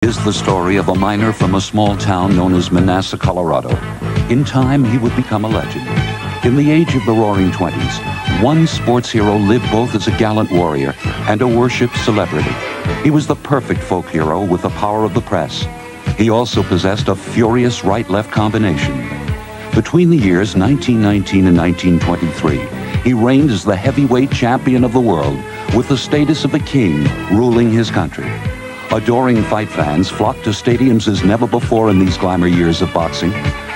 Is the story of a miner from a small town known as Manasa, Colorado. In time, he would become a legend. In the age of the Roaring Twenties, one sports hero lived both as a gallant warrior and a worshipped celebrity. He was the perfect folk hero with the power of the press. He also possessed a furious right-left combination. Between the years 1919 and 1923, he reigned as the heavyweight champion of the world with the status of a king ruling his country. Adoring fight fans flocked to stadiums as never before in these glamour years of boxing.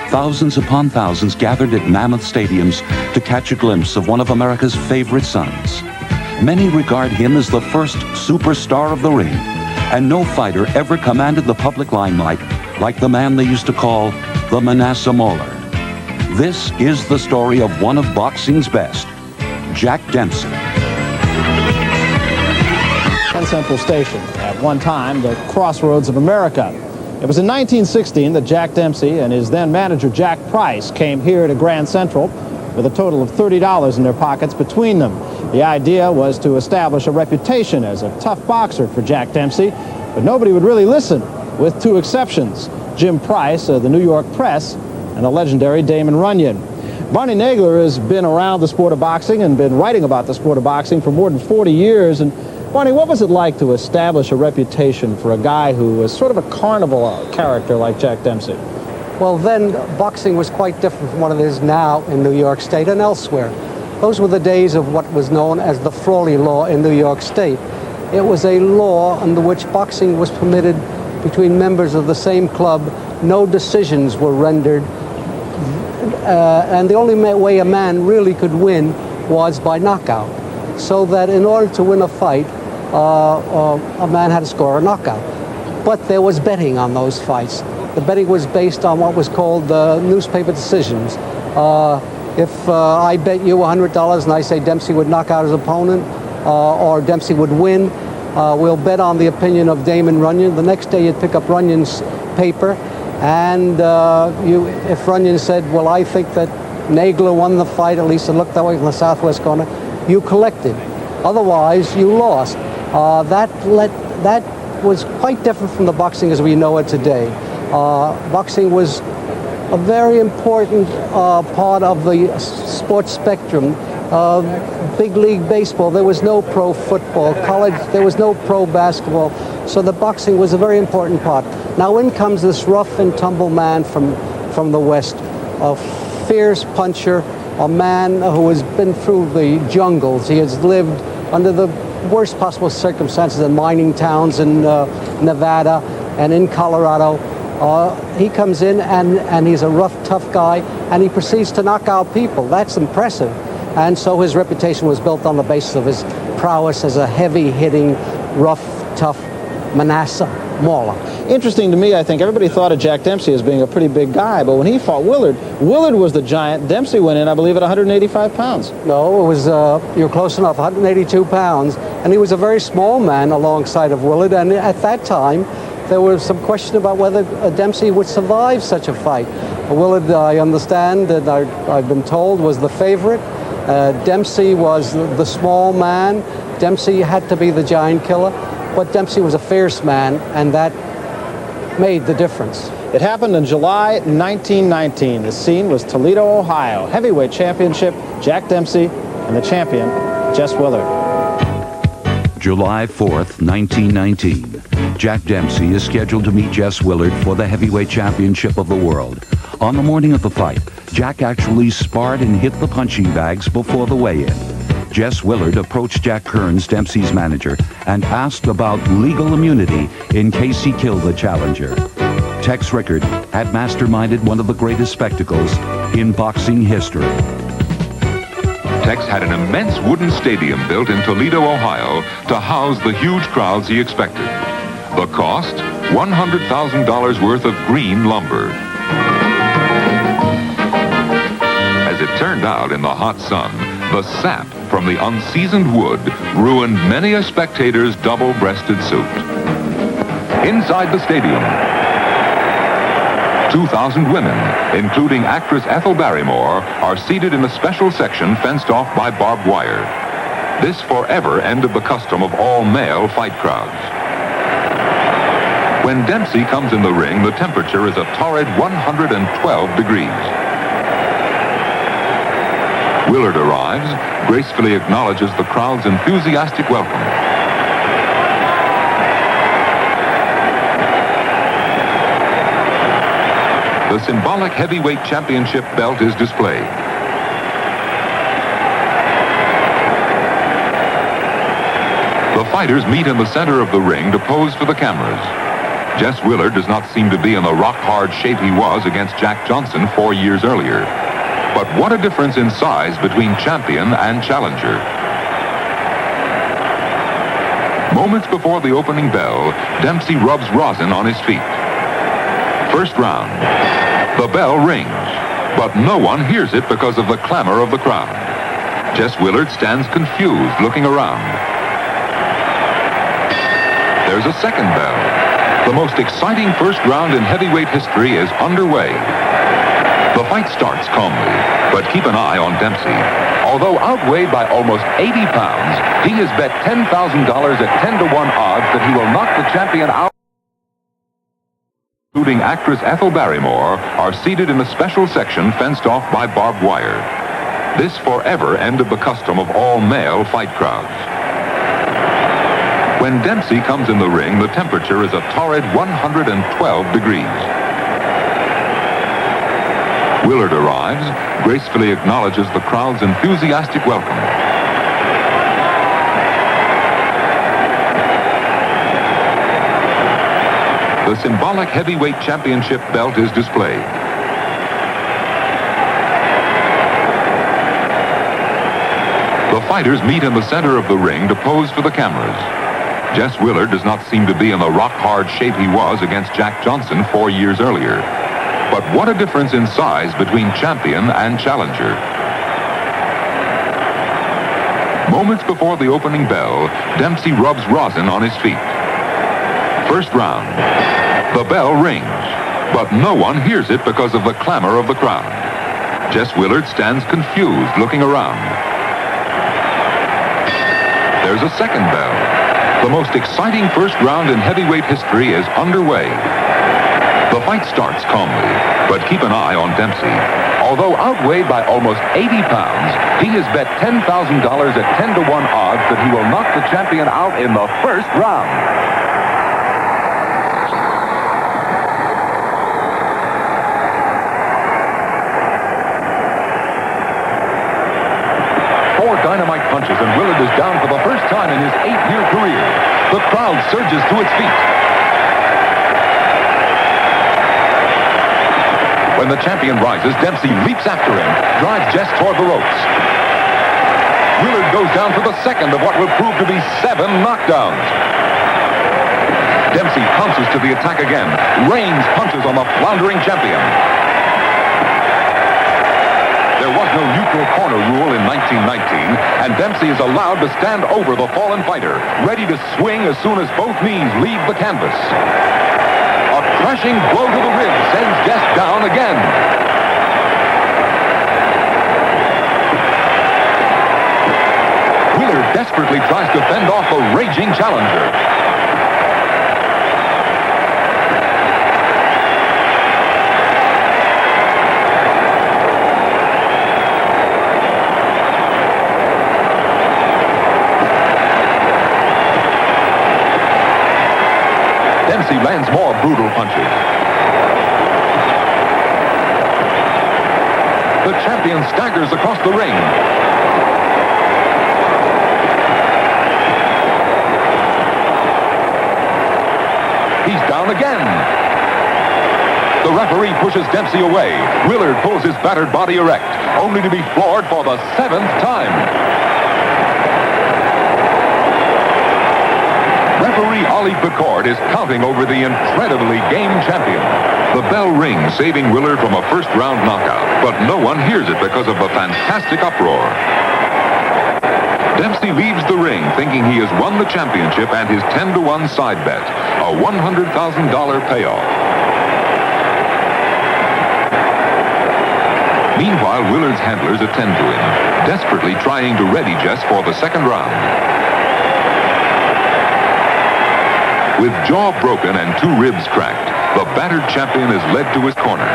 Thousands upon thousands gathered at mammoth stadiums to catch a glimpse of one of America's favorite sons. Many regard him as the first superstar of the ring, and no fighter ever commanded the public limelight like the man they used to call the Manasa Mauler. This is the story of one of boxing's best, Jack Dempsey. Central Station, at one time the crossroads of America. It was in 1916 that Jack Dempsey and his then manager Jack Price came here to Grand Central with a total of $30 in their pockets between them. The idea was to establish a reputation as a tough boxer for Jack Dempsey, but nobody would really listen, with two exceptions: Jim Price of the New York Press and the legendary Damon Runyon. Barney Nagler has been around the sport of boxing and been writing about the sport of boxing for more than 40 years. And Barney, what was it like to establish a reputation for a guy who was sort of a carnival character like Jack Dempsey? Well, then boxing was quite different from what it is now in New York State and elsewhere. Those were the days of what was known as the Frawley Law in New York State. It was a law under which boxing was permitted between members of the same club. No decisions were rendered, and the only way a man really could win was by knockout. So that in order to win a fight, a man had to score a knockout. But there was betting on those fights. The betting was based on what was called newspaper decisions. If I bet you $100 and I say Dempsey would knock out his opponent, or Dempsey would win, we'll bet on the opinion of Damon Runyon. The next day you'd pick up Runyon's paper, and if Runyon said, well, I think that Nagler won the fight, at least it looked that way from the southwest corner, you collected. Otherwise, you lost. That was quite different from the boxing as we know it today. Boxing was a very important part of the sports spectrum. Big league baseball, there was no pro football. College, there was no pro basketball. So the boxing was a very important part. Now in comes this rough and tumble man from the West, a fierce puncher, a man who has been through the jungles. He has lived under the worst possible circumstances in mining towns in Nevada and in Colorado. He comes in and he's a rough, tough guy, and he proceeds to knock out people. That's impressive. And so his reputation was built on the basis of his prowess as a heavy-hitting, rough, tough Manasa Mauler. Interesting to me, I think everybody thought of Jack Dempsey as being a pretty big guy, but when he fought Willard was the giant. Dempsey went in, I believe, at 185 pounds. No, it was, you're close enough, 182 pounds. And he was a very small man alongside of Willard, and at that time, there was some question about whether Dempsey would survive such a fight. Willard, I understand, and I've been told, was the favorite. Dempsey was the small man. Dempsey had to be the giant killer, but Dempsey was a fierce man, and that made the difference. It happened in July 1919. The scene was Toledo, Ohio. Heavyweight championship, Jack Dempsey, and the champion, Jess Willard. July 4th, 1919. Jack Dempsey is scheduled to meet Jess Willard for the heavyweight championship of the world. On the morning of the fight, Jack actually sparred and hit the punching bags before the weigh-in. Jess Willard approached Jack Kearns, Dempsey's manager, and asked about legal immunity in case he killed the challenger. Tex Rickard had masterminded one of the greatest spectacles in boxing history. Tex had an immense wooden stadium built in Toledo, Ohio, to house the huge crowds he expected. The cost, $100,000 worth of green lumber. As it turned out in the hot sun, the sap from the unseasoned wood ruined many a spectator's double-breasted suit. Inside the stadium, 2,000 women, including actress Ethel Barrymore, are seated in a special section fenced off by barbed wire. This forever ended the custom of all male fight crowds. When Dempsey comes in the ring, the temperature is a torrid 112 degrees. Willard arrives, gracefully acknowledges the crowd's enthusiastic welcome. The symbolic heavyweight championship belt is displayed. The fighters meet in the center of the ring to pose for the cameras. Jess Willard does not seem to be in the rock-hard shape he was against Jack Johnson 4 years earlier. But what a difference in size between champion and challenger. Moments before the opening bell, Dempsey rubs rosin on his feet. First round. The bell rings, but no one hears it because of the clamor of the crowd. Jess Willard stands confused, looking around. There's a second bell. The most exciting first round in heavyweight history is underway. The fight starts calmly, but keep an eye on Dempsey. Although outweighed by almost 80 pounds, he has bet $10,000 at 10-to-1 odds that he will knock the champion out. Including actress Ethel Barrymore, are seated in a special section fenced off by barbed wire. This forever ended the custom of all male fight crowds. When Dempsey comes in the ring, the temperature is a torrid 112 degrees. Willard arrives, gracefully acknowledges the crowd's enthusiastic welcome. The symbolic heavyweight championship belt is displayed. The fighters meet in the center of the ring to pose for the cameras. Jess Willard does not seem to be in the rock-hard shape he was against Jack Johnson 4 years earlier. But what a difference in size between champion and challenger. Moments before the opening bell, Dempsey rubs rosin on his feet. First round. The bell rings, but no one hears it because of the clamor of the crowd. Jess Willard stands confused, looking around. There's a second bell. The most exciting first round in heavyweight history is underway. The fight starts calmly, but keep an eye on Dempsey. Although outweighed by almost 80 pounds, he has bet $10,000 at 10-to-1 odds that he will knock the champion out in the first round. Four dynamite punches and Willard is down for the first time in his 8-year career. The crowd surges to its feet. When the champion rises, Dempsey leaps after him, drives Jess toward the ropes. Willard goes down for the second of what will prove to be 7 knockdowns. Dempsey pounces to the attack again, rains punches on the floundering champion. There was no neutral corner rule in 1919, and Dempsey is allowed to stand over the fallen fighter, ready to swing as soon as both knees leave the canvas. A crashing blow to the ribs sends Jess down again. Willard desperately tries to fend off the raging challenger. Dempsey lands more brutal punches. The champion staggers across the ring. He's down again. The referee pushes Dempsey away. Willard pulls his battered body erect, only to be floored for the 7th time. Referee Ollie Picord is counting over the incredibly game champion. The bell rings, saving Willard from a first-round knockout, but no one hears it because of the fantastic uproar. Dempsey leaves the ring thinking he has won the championship and his 10-to-1 side bet, a $100,000 payoff. Meanwhile, Willard's handlers attend to him, desperately trying to ready Jess for the second round. With jaw broken and 2 ribs cracked, the battered champion is led to his corner.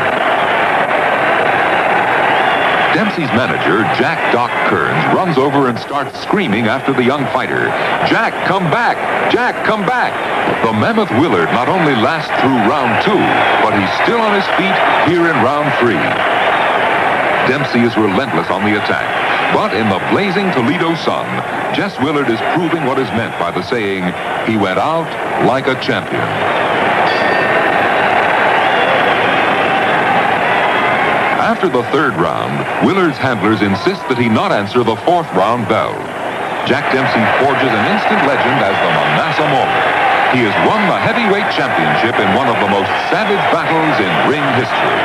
Dempsey's manager, Jack Doc Kearns, runs over and starts screaming after the young fighter, "Jack, come back! Jack, come back!" The mammoth Willard not only lasts through round 2, but he's still on his feet here in round 3. Dempsey is relentless on the attack, but in the blazing Toledo sun, Jess Willard is proving what is meant by the saying, "He went out like a champion." After the 3rd round, Willard's handlers insist that he not answer the 4th round bell. Jack Dempsey forges an instant legend as the Manasa Mauler. He has won the heavyweight championship in one of the most savage battles in ring history.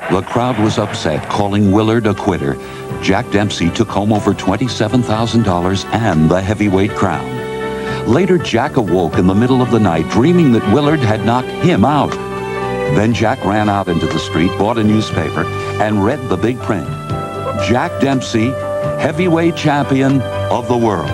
The crowd was upset, calling Willard a quitter. Jack Dempsey took home over $27,000 and the heavyweight crown. Later, Jack awoke in the middle of the night, dreaming that Willard had knocked him out. Then Jack ran out into the street, bought a newspaper, and read the big print. Jack Dempsey, heavyweight champion of the world.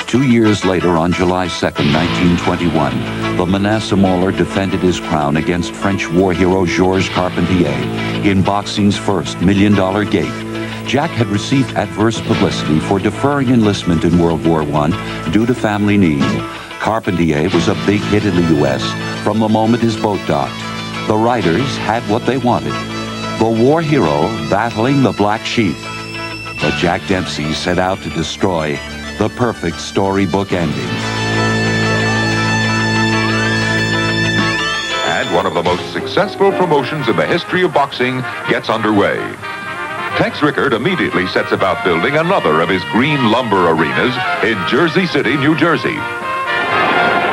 Two years later, on July 2nd, 1921, the Manasa Mauler defended his crown against French war hero Georges Carpentier in boxing's first $1 million gate. Jack had received adverse publicity for deferring enlistment in World War I due to family need. Carpentier was a big hit in the U.S. from the moment his boat docked. The writers had what they wanted: the war hero battling the black sheep. But Jack Dempsey set out to destroy the perfect storybook ending. And one of the most successful promotions in the history of boxing gets underway. Tex Rickard immediately sets about building another of his green lumber arenas in Jersey City, New Jersey.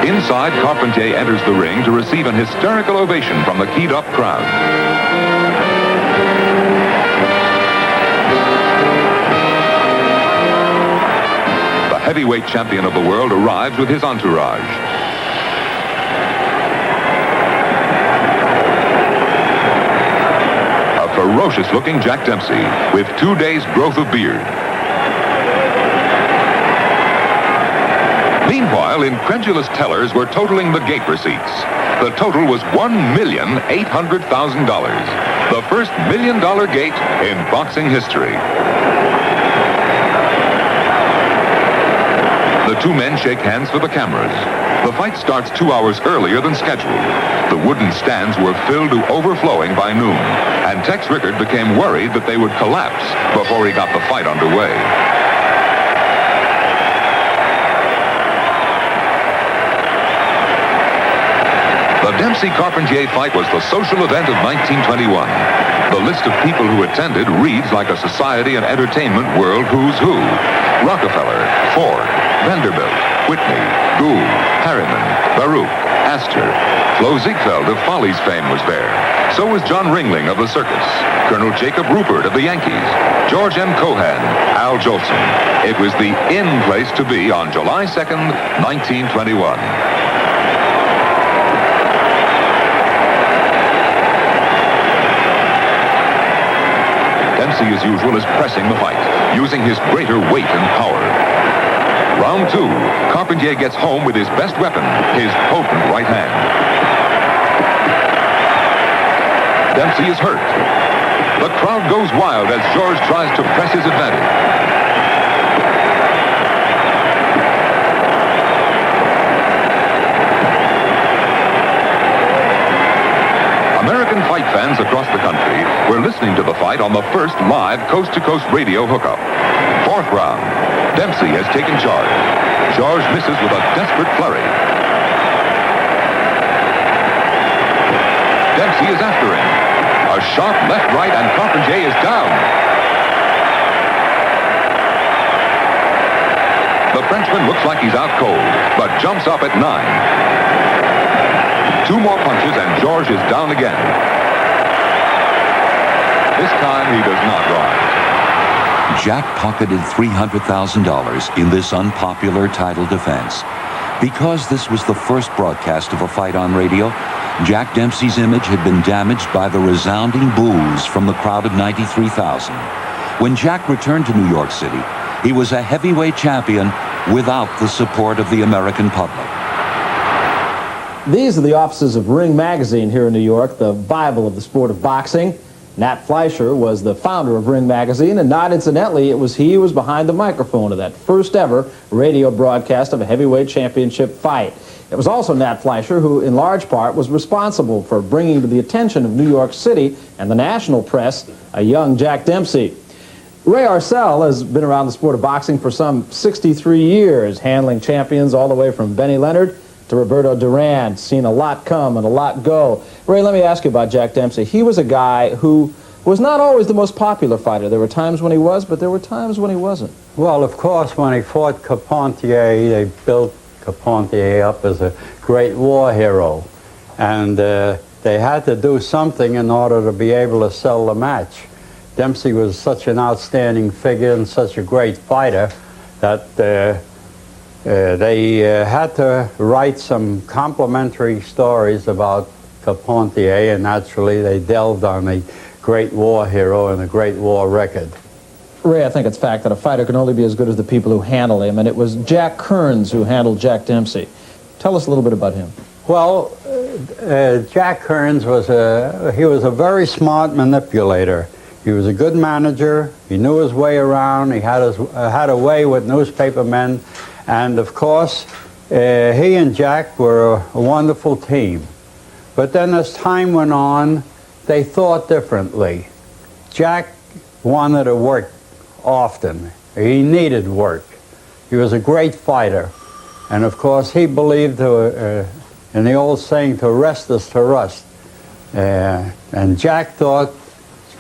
Inside, Carpentier enters the ring to receive an hysterical ovation from the keyed-up crowd. The heavyweight champion of the world arrives with his entourage. A ferocious-looking Jack Dempsey with 2 days' growth of beard. Meanwhile, incredulous tellers were totaling the gate receipts. The total was $1,800,000. The first $1 million gate in boxing history. The 2 men shake hands for the cameras. The fight starts 2 hours earlier than scheduled. The wooden stands were filled to overflowing by noon, and Tex Rickard became worried that they would collapse before he got the fight underway. The Dempsey-Carpentier fight was the social event of 1921. The list of people who attended reads like a society and entertainment world who's who. Rockefeller, Ford, Vanderbilt, Whitney, Gould, Harriman, Baruch, Astor. Flo Ziegfeld of Follies fame was there. So was John Ringling of the Circus, Colonel Jacob Rupert of the Yankees, George M. Cohan, Al Jolson. It was the in place to be on July 2nd, 1921. Dempsey, as usual, is pressing the fight, using his greater weight and power. Round 2, Carpentier gets home with his best weapon, his potent right hand. Dempsey is hurt. The crowd goes wild as George tries to press his advantage. American fight fans across the country were listening to the fight on the first live coast-to-coast radio hookup. 4th round. Dempsey has taken charge. George misses with a desperate flurry. Dempsey is after him. A sharp left-right and Carpentier is down. The Frenchman looks like he's out cold, but jumps up at 9. 2 more punches and George is down again. This time he does not rise. Jack pocketed $300,000 in this unpopular title defense. Because this was the first broadcast of a fight on radio, Jack Dempsey's image had been damaged by the resounding boos from the crowd of 93,000. When Jack returned to New York City, he was a heavyweight champion without the support of the American public. These are the offices of Ring Magazine here in New York, the Bible of the sport of boxing. Nat Fleischer was the founder of Ring Magazine, and not incidentally, it was he who was behind the microphone of that first ever radio broadcast of a heavyweight championship fight. It was also Nat Fleischer who, in large part, was responsible for bringing to the attention of New York City and the national press a young Jack Dempsey. Ray Arcel has been around the sport of boxing for some 63 years, handling champions all the way from Benny Leonard to Roberto Duran, seen a lot come and a lot go. Ray, let me ask you about Jack Dempsey. He was a guy who was not always the most popular fighter. There were times when he was, but there were times when he wasn't. Well, of course, when he fought Carpentier, they built Carpentier up as a great war hero. And they had to do something in order to be able to sell the match. Dempsey was such an outstanding figure and such a great fighter that they had to write some complimentary stories about Carpentier, and naturally they delved on the great war hero and the great war record. Ray, I think it's fact that a fighter can only be as good as the people who handle him, and it was Jack Kearns who handled Jack Dempsey. Tell us a little bit about him. Well, Jack Kearns was a very smart manipulator. He was a good manager. He knew his way around. He had a way with newspaper men. And of course, he and Jack were a wonderful team. But then as time went on, they thought differently. Jack wanted to work often. He needed work. He was a great fighter. And of course, he believed in the old saying, to rest is to rust. And Jack thought,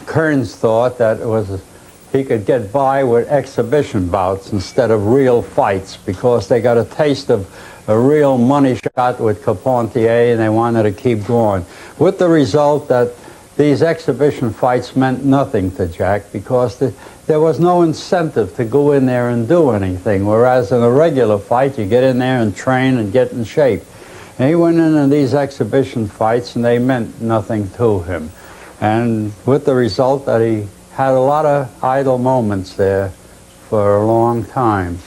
Kearns thought that he could get by with exhibition bouts instead of real fights, because they got a taste of a real money shot with Carpentier and they wanted to keep going. With the result that these exhibition fights meant nothing to Jack, because there was no incentive to go in there and do anything, whereas in a regular fight you get in there and train and get in shape. And he went into these exhibition fights and they meant nothing to him. And with the result that he had a lot of idle moments there for a long time.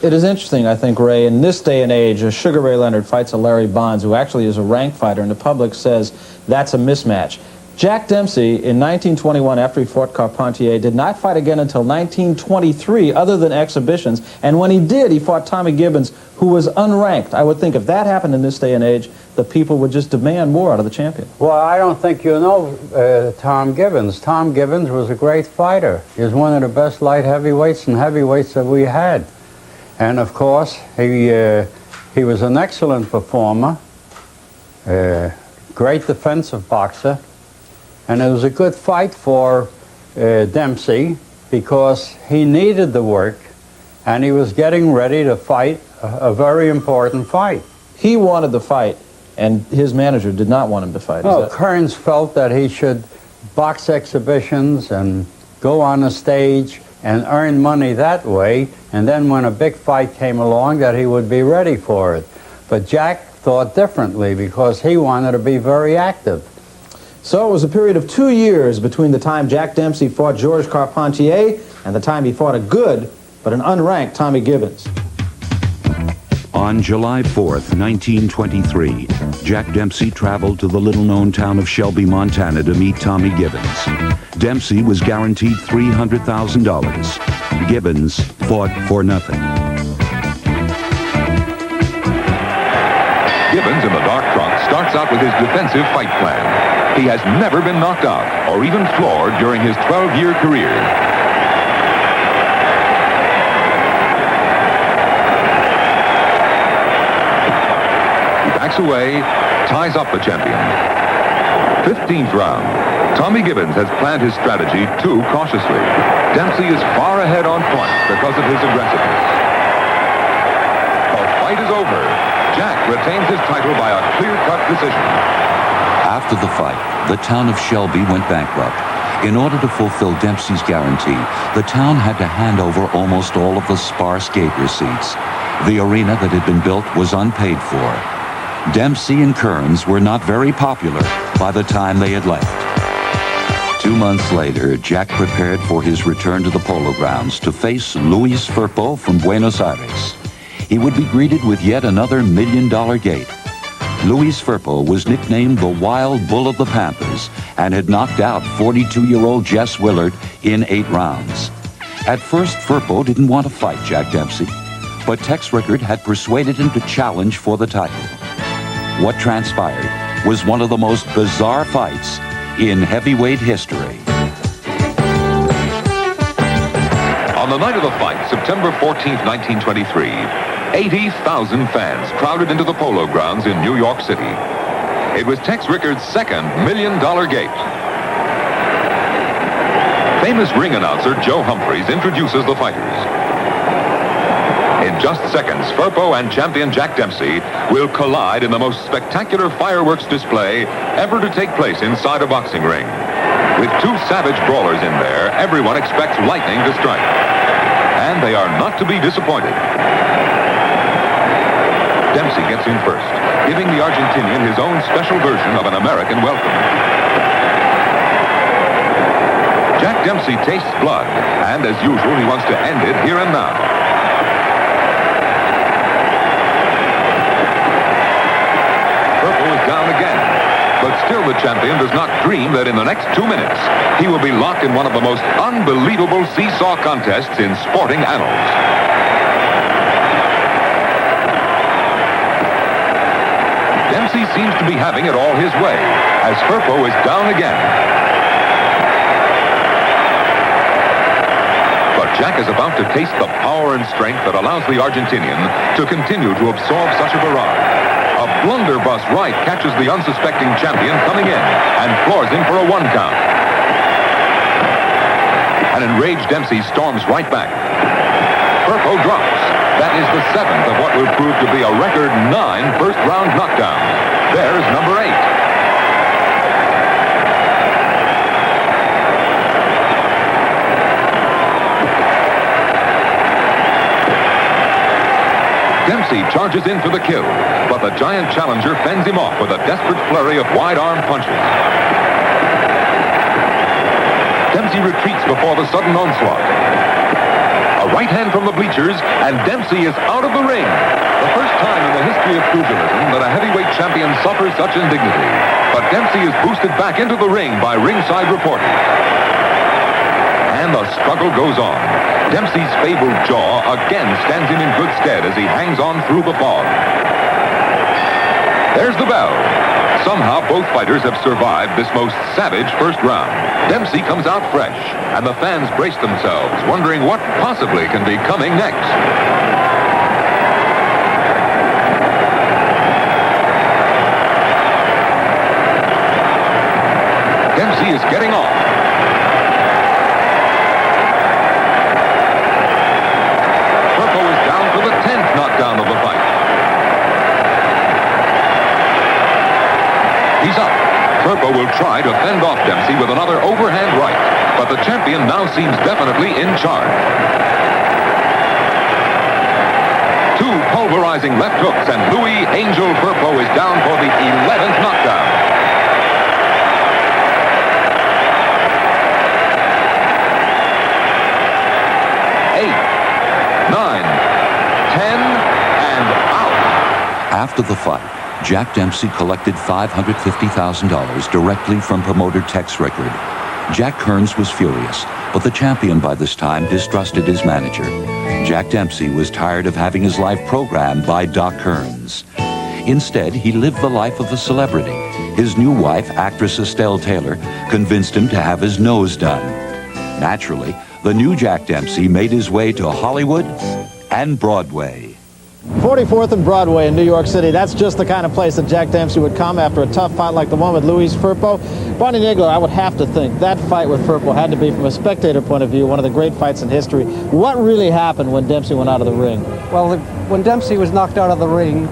It is interesting, I think, Ray, in this day and age, a Sugar Ray Leonard fights a Larry Bonds, who actually is a ranked fighter, and the public says that's a mismatch. Jack Dempsey, in 1921, after he fought Carpentier, did not fight again until 1923, other than exhibitions. And when he did, he fought Tommy Gibbons, who was unranked. I would think if that happened in this day and age, the people would just demand more out of the champion. Well, I don't think you know Tom Gibbons. Tom Gibbons was a great fighter. He was one of the best light heavyweights and heavyweights that we had. And of course, he was an excellent performer, great defensive boxer. And it was a good fight for Dempsey, because he needed the work and he was getting ready to fight a very important fight. He wanted the fight, and his manager did not want him to fight. No, Kearns felt that he should box exhibitions and go on the stage and earn money that way, and then when a big fight came along, that he would be ready for it. But Jack thought differently, because he wanted to be very active. So it was a period of 2 years between the time Jack Dempsey fought Georges Carpentier and the time he fought a good but an unranked Tommy Gibbons. On July 4th, 1923, Jack Dempsey traveled to the little-known town of Shelby, Montana to meet Tommy Gibbons. Dempsey was guaranteed $300,000. Gibbons fought for nothing. Gibbons in the dark trunk starts out with his defensive fight plan. He has never been knocked out or even floored during his 12-year career. He backs away, ties up the champion. 15th round. Tommy Gibbons has planned his strategy too cautiously. Dempsey is far ahead on points because of his aggressiveness. The fight is over. Jack retains his title by a clear-cut decision. After the fight, the town of Shelby went bankrupt. In order to fulfill Dempsey's guarantee, the town had to hand over almost all of the sparse gate receipts. The arena that had been built was unpaid for. Dempsey and Kearns were not very popular by the time they had left. 2 months later, Jack prepared for his return to the polo grounds to face Luis Firpo from Buenos Aires. He would be greeted with yet another $1 million gate. Luis Firpo was nicknamed the Wild Bull of the Pampas and had knocked out 42-year-old Jess Willard in 8 rounds. At first, Firpo didn't want to fight Jack Dempsey, but Tex Rickard had persuaded him to challenge for the title. What transpired was one of the most bizarre fights in heavyweight history. On the night of the fight, September 14th, 1923, 80,000 fans crowded into the polo grounds in New York City. It was Tex Rickard's second $1 million gate. Famous ring announcer Joe Humphreys introduces the fighters. In just seconds, Firpo and champion Jack Dempsey will collide in the most spectacular fireworks display ever to take place inside a boxing ring. With 2 savage brawlers in there, everyone expects lightning to strike. And they are not to be disappointed. Dempsey gets in first, giving the Argentinian his own special version of an American welcome. Jack Dempsey tastes blood, and as usual, he wants to end it here and now. Down again. But still the champion does not dream that in the next 2 minutes, he will be locked in one of the most unbelievable seesaw contests in sporting annals. Dempsey seems to be having it all his way, as Firpo is down again. But Jack is about to taste the power and strength that allows the Argentinian to continue to absorb such a barrage. A blunderbuss right catches the unsuspecting champion coming in and floors him for a 1 count. An enraged Dempsey storms right back. Firpo drops. That is the 7th of what will prove to be a record 9 first-round knockdowns. There's number 8. Dempsey charges in for the kill, but the giant challenger fends him off with a desperate flurry of wide-arm punches. Dempsey retreats before the sudden onslaught. A right hand from the bleachers, and Dempsey is out of the ring. The first time in the history of pugilism that a heavyweight champion suffers such indignity. But Dempsey is boosted back into the ring by ringside reporters. And the struggle goes on. Dempsey's fabled jaw again stands him in good stead as he hangs on through the fog. There's the bell. Somehow both fighters have survived this most savage first round. Dempsey comes out fresh, and the fans brace themselves, wondering what possibly can be coming next. Dempsey is getting off. Knockdown of the fight. He's up. Firpo will try to fend off Dempsey with another overhand right, but the champion now seems definitely in charge. 2 pulverizing left hooks, and Louis Angel Firpo is down for the 11th knockdown. After the fight, Jack Dempsey collected $550,000 directly from promoter Tex Rickard. Jack Kearns was furious, but the champion by this time distrusted his manager. Jack Dempsey was tired of having his life programmed by Doc Kearns. Instead, he lived the life of a celebrity. His new wife, actress Estelle Taylor, convinced him to have his nose done. Naturally, the new Jack Dempsey made his way to Hollywood and Broadway. 44th and Broadway in New York City. That's just the kind of place that Jack Dempsey would come after a tough fight like the one with Luis Firpo. Bonnie Nagler, I would have to think that fight with Firpo had to be, from a spectator point of view, one of the great fights in history. What really happened when Dempsey went out of the ring? Well, when Dempsey was knocked out of the ring,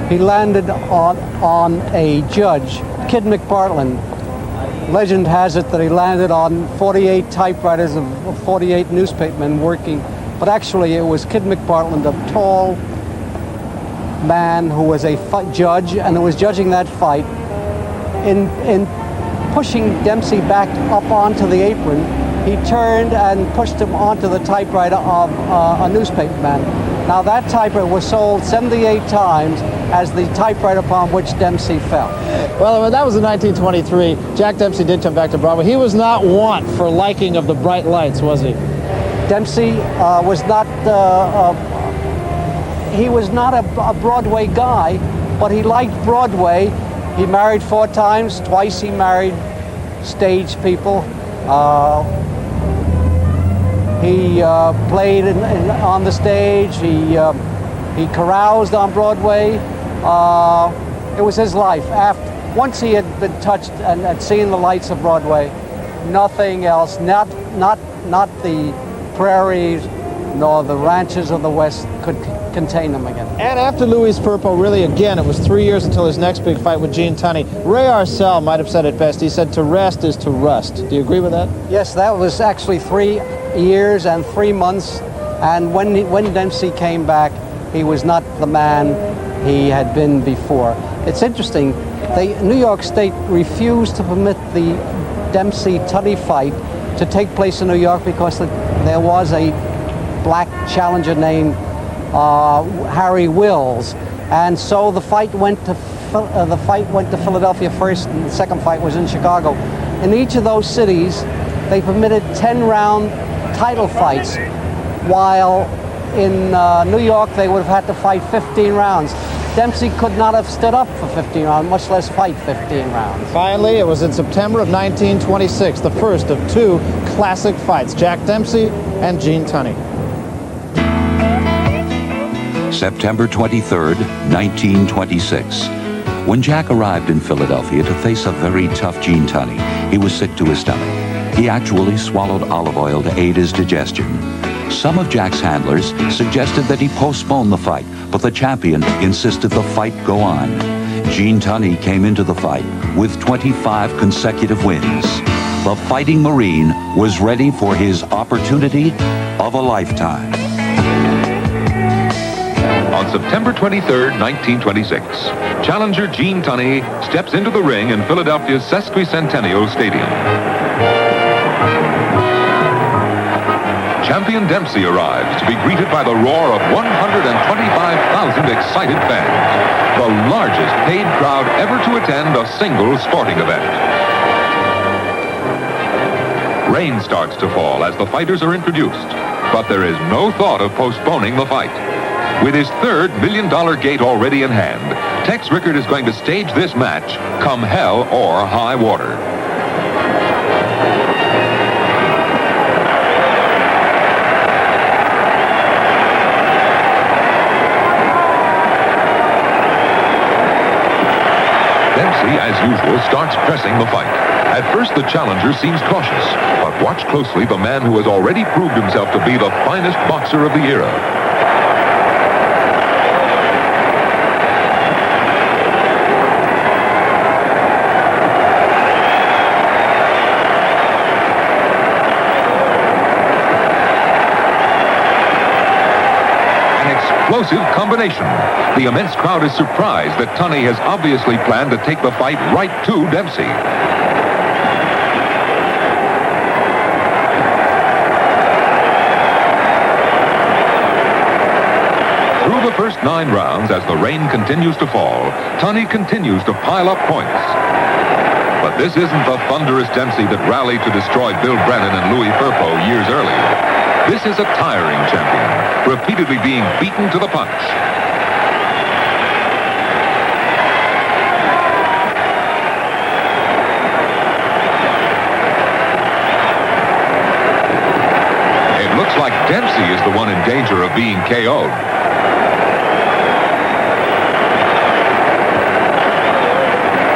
he landed on a judge, Kid McPartland. Legend has it that he landed on 48 typewriters of 48 newspapermen working, but actually it was Kid McPartland, a tall, man who was a judge and who was judging that fight, in pushing Dempsey back up onto the apron, he turned and pushed him onto the typewriter of a newspaperman. Now that typewriter was sold 78 times as the typewriter upon which Dempsey fell. Well, that was in 1923. Jack Dempsey did come back to Broadway. He was not one for liking of the bright lights, was he? Dempsey was not a Broadway guy, but he liked Broadway. He married 4 times. Twice he married stage people. He played on the stage. He caroused on Broadway. It was his life. Once he had been touched and had seen the lights of Broadway, nothing else, not the prairies nor the ranches of the West could contain him again. And after Louis Firpo, really again, it was 3 years until his next big fight with Gene Tunney. Ray Arcel might have said it best. He said, "To rest is to rust." Do you agree with that? Yes, that was actually 3 years and 3 months. And when Dempsey came back, he was not the man he had been before. It's interesting. New York State refused to permit the Dempsey-Tunney fight to take place in New York because there was a black challenger named Harry Wills, and so the fight went to Philadelphia first, and the second fight was in Chicago. In each of those cities, they permitted 10-round title fights, while in New York they would have had to fight 15 rounds. Dempsey could not have stood up for 15 rounds, much less fight 15 rounds. Finally, it was in September of 1926, the first of 2 classic fights, Jack Dempsey and Gene Tunney. September 23rd, 1926. When Jack arrived in Philadelphia to face a very tough Gene Tunney, he was sick to his stomach. He actually swallowed olive oil to aid his digestion. Some of Jack's handlers suggested that he postpone the fight, but the champion insisted the fight go on. Gene Tunney came into the fight with 25 consecutive wins. The Fighting Marine was ready for his opportunity of a lifetime. On September 23rd, 1926, challenger Gene Tunney steps into the ring in Philadelphia's Sesquicentennial Stadium. Champion Dempsey arrives to be greeted by the roar of 125,000 excited fans, the largest paid crowd ever to attend a single sporting event. Rain starts to fall as the fighters are introduced, but there is no thought of postponing the fight. With his 3rd $1 million gate already in hand, Tex Rickard is going to stage this match come hell or high water. Dempsey, as usual, starts pressing the fight. At first, the challenger seems cautious, but watch closely the man who has already proved himself to be the finest boxer of the era. Explosive combination. The immense crowd is surprised that Tunney has obviously planned to take the fight right to Dempsey. Through the first 9 rounds, as the rain continues to fall, Tunney continues to pile up points. But this isn't the thunderous Dempsey that rallied to destroy Bill Brennan and Louis Firpo years earlier. This is a tiring champion, repeatedly being beaten to the punch. It looks like Dempsey is the one in danger of being KO'd.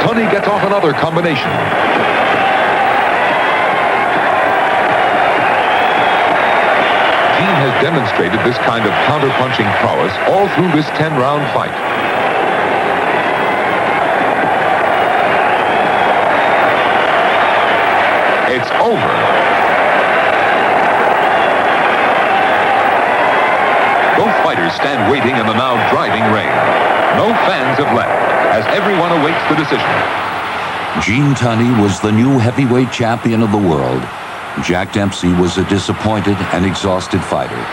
Tunney gets off another combination. Gene has demonstrated this kind of counter-punching prowess all through this 10-round fight. It's over. Both fighters stand waiting in the now driving rain. no fans have left, as everyone awaits the decision. Gene Tunney was the new heavyweight champion of the world. Jack Dempsey was a disappointed and exhausted fighter.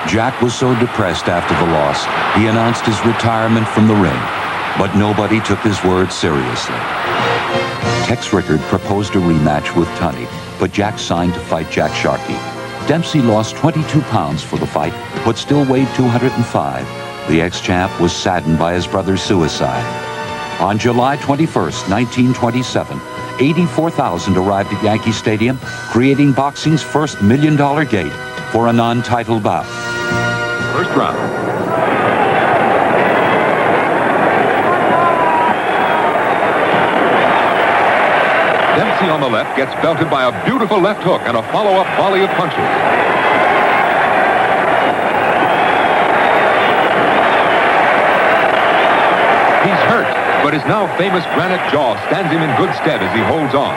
Jack was so depressed after the loss, he announced his retirement from the ring. But nobody took his words seriously. Tex Rickard proposed a rematch with Tunney, but Jack signed to fight Jack Sharkey. Dempsey lost 22 pounds for the fight, but still weighed 205. The ex-champ was saddened by his brother's suicide. On July 21st, 1927, 84,000 arrived at Yankee Stadium, creating boxing's first $1 million gate for a non-title bout. First round. Dempsey on the left gets belted by a beautiful left hook and a follow-up volley of punches. He's hurt, but his now famous granite jaw stands him in good stead as he holds on.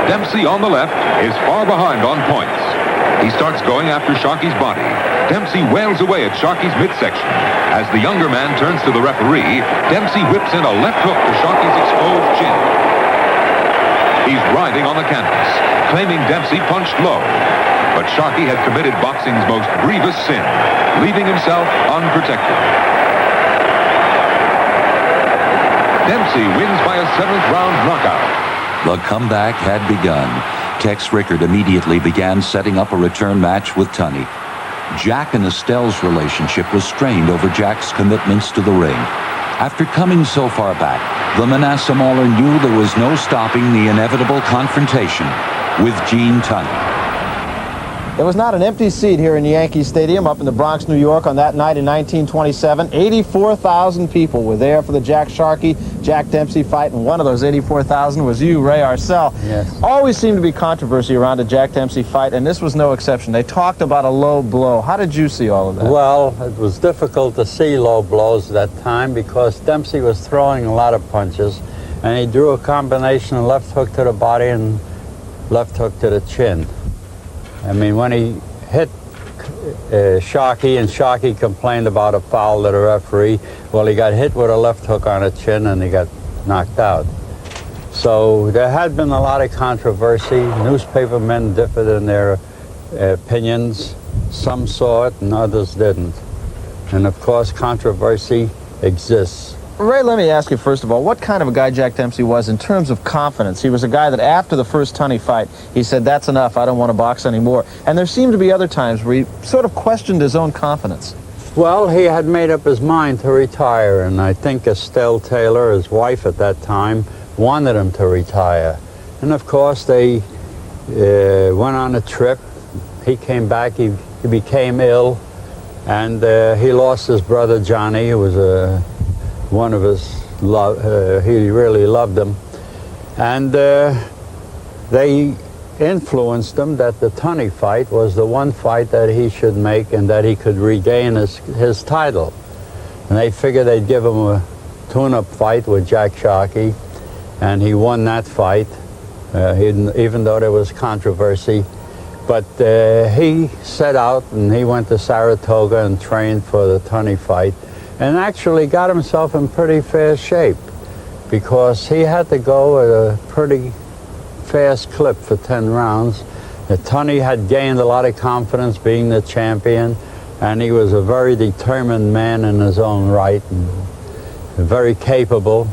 Dempsey on the left is far behind on points. He starts going after Sharkey's body. Dempsey wails away at Sharkey's midsection. As the younger man turns to the referee, Dempsey whips in a left hook to Sharkey's exposed chin. He's writhing on the canvas, claiming Dempsey punched low. But Sharkey had committed boxing's most grievous sin, leaving himself unprotected. Dempsey wins by a 7th-round knockout. The comeback had begun. Tex Rickard immediately began setting up a return match with Tunney. Jack and Estelle's relationship was strained over Jack's commitments to the ring. After coming so far back, the Manasa Mauler knew there was no stopping the inevitable confrontation with Gene Tunney. There was not an empty seat here in Yankee Stadium up in the Bronx, New York on that night in 1927. 84,000 people were there for the Jack Sharkey, Jack Dempsey fight, and one of those 84,000 was you, Ray Arcel. Yes. Always seemed to be controversy around a Jack Dempsey fight, and this was no exception. They talked about a low blow. How did you see all of that? Well, it was difficult to see low blows at that time because Dempsey was throwing a lot of punches, and he drew a combination of left hook to the body and left hook to the chin. I mean, when he hit Sharkey, and Sharkey complained about a foul to the referee, well, he got hit with a left hook on the chin and he got knocked out. So there had been a lot of controversy. Newspapermen differed in their opinions. Some saw it and others didn't. And of course, controversy exists. Ray, let me ask you first of all, what kind of a guy Jack Dempsey was in terms of confidence? He was a guy that after the first Tunney fight, he said, that's enough, I don't want to box anymore. And there seemed to be other times where he sort of questioned his own confidence. Well, he had made up his mind to retire, and I think Estelle Taylor, his wife at that time, wanted him to retire. And of course, they went on a trip. He came back, he became ill, and he lost his brother Johnny, who was one of his he really loved him, and they influenced him that the Tunney fight was the one fight that he should make and that he could regain his title. And they figured they'd give him a tune-up fight with Jack Sharkey, and he won that fight, even though there was controversy. But he set out and he went to Saratoga and trained for the Tunney fight, and actually got himself in pretty fair shape because he had to go at a pretty fast clip for 10 rounds. Tunney had gained a lot of confidence being the champion, and he was a very determined man in his own right, and very capable,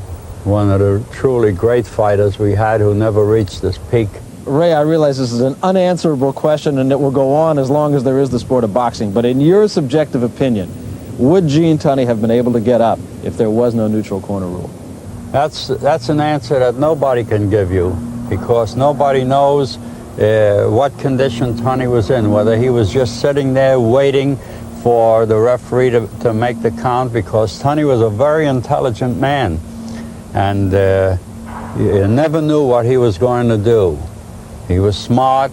one of the truly great fighters we had who never reached this peak. Ray, I realize this is an unanswerable question and it will go on as long as there is the sport of boxing, but in your subjective opinion, would Gene Tunney have been able to get up if there was no neutral corner rule? That's an answer that nobody can give you because nobody knows what condition Tunney was in, whether he was just sitting there waiting for the referee to make the count, because Tunney was a very intelligent man and you never knew what he was going to do. He was smart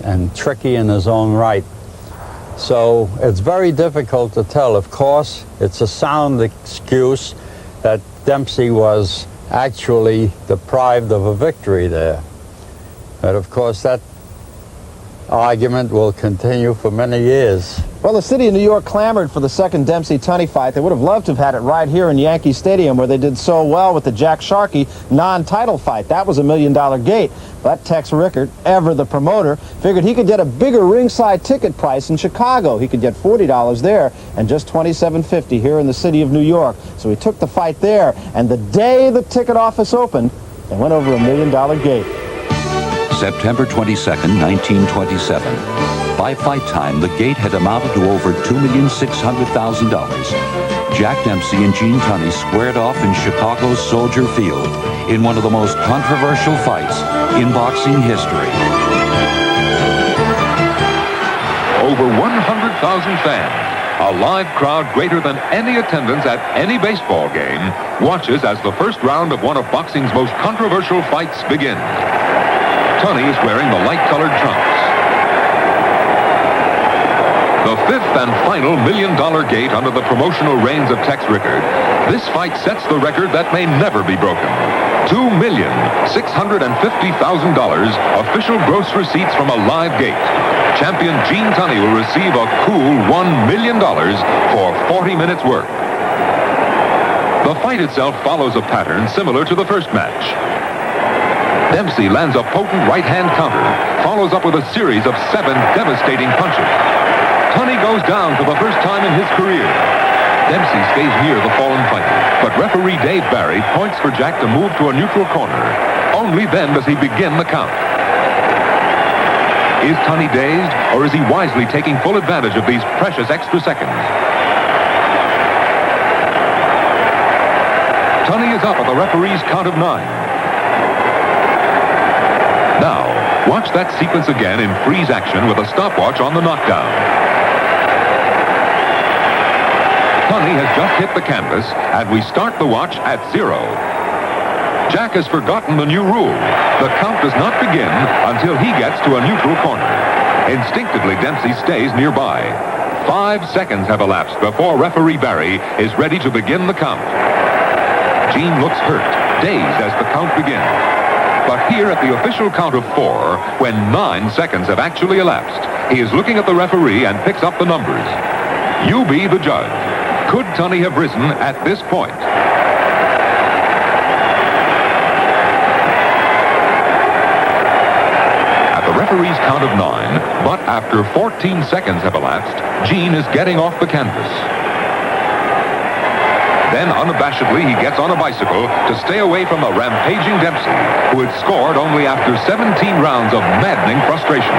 and tricky in his own right. So it's very difficult to tell. Of course, it's a sound excuse that Dempsey was actually deprived of a victory there. But of course, that argument will continue for many years. Well, the city of New York clamored for the second Dempsey-Tunney fight. They would have loved to have had it right here in Yankee Stadium, where they did so well with the Jack Sharkey non-title fight. That was $1 million gate. But Tex Rickert, ever the promoter, figured he could get a bigger ringside ticket price in Chicago. He could get $40 there and just $27.50 here in the city of New York. So he took the fight there, and the day the ticket office opened, they went over $1 million gate. September 22nd, 1927. By fight time, the gate had amounted to over $2,600,000. Jack Dempsey and Gene Tunney squared off in Chicago's Soldier Field in one of the most controversial fights in boxing history. Over 100,000 fans, a live crowd greater than any attendance at any baseball game, watches as the first round of one of boxing's most controversial fights begins. Tunney is wearing the light-colored trunks. The fifth and final $1 million gate under the promotional reins of Tex Rickert, this fight sets the record that may never be broken. $2,650,000 official gross receipts from a live gate. Champion Gene Tunney will receive a cool $1 million for 40 minutes work. The fight itself follows a pattern similar to the first match. Dempsey lands a potent right-hand counter, follows up with a series of 7 devastating punches. Tunney goes down for the first time in his career. Dempsey stays near the fallen fighter, but referee Dave Barry points for Jack to move to a neutral corner. Only then does he begin the count. Is Tunney dazed, or is he wisely taking full advantage of these precious extra seconds? Tunney is up at the referee's count of 9. Now, watch that sequence again in freeze action with a stopwatch on the knockdown. Tunney has just hit the canvas, and we start the watch at 0. Jack has forgotten the new rule. The count does not begin until he gets to a neutral corner. Instinctively, Dempsey stays nearby. 5 seconds have elapsed before referee Barry is ready to begin the count. Gene looks hurt, dazed as the count begins. But here at the official count of 4, when 9 seconds have actually elapsed, he is looking at the referee and picks up the numbers. You be the judge. Could Tunney have risen at this point? At the referee's count of 9, but after 14 seconds have elapsed, Gene is getting off the canvas. Then, unabashedly, he gets on a bicycle to stay away from the rampaging Dempsey, who had scored only after 17 rounds of maddening frustration.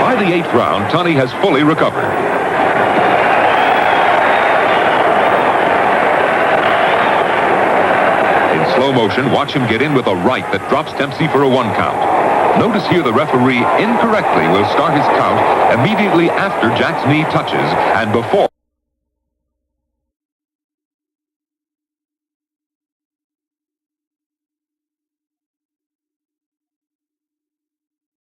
By the 8th round, Tunney has fully recovered. Slow motion, watch him get in with a right that drops Dempsey for a 1 count. Notice here the referee incorrectly will start his count immediately after Jack's knee touches and before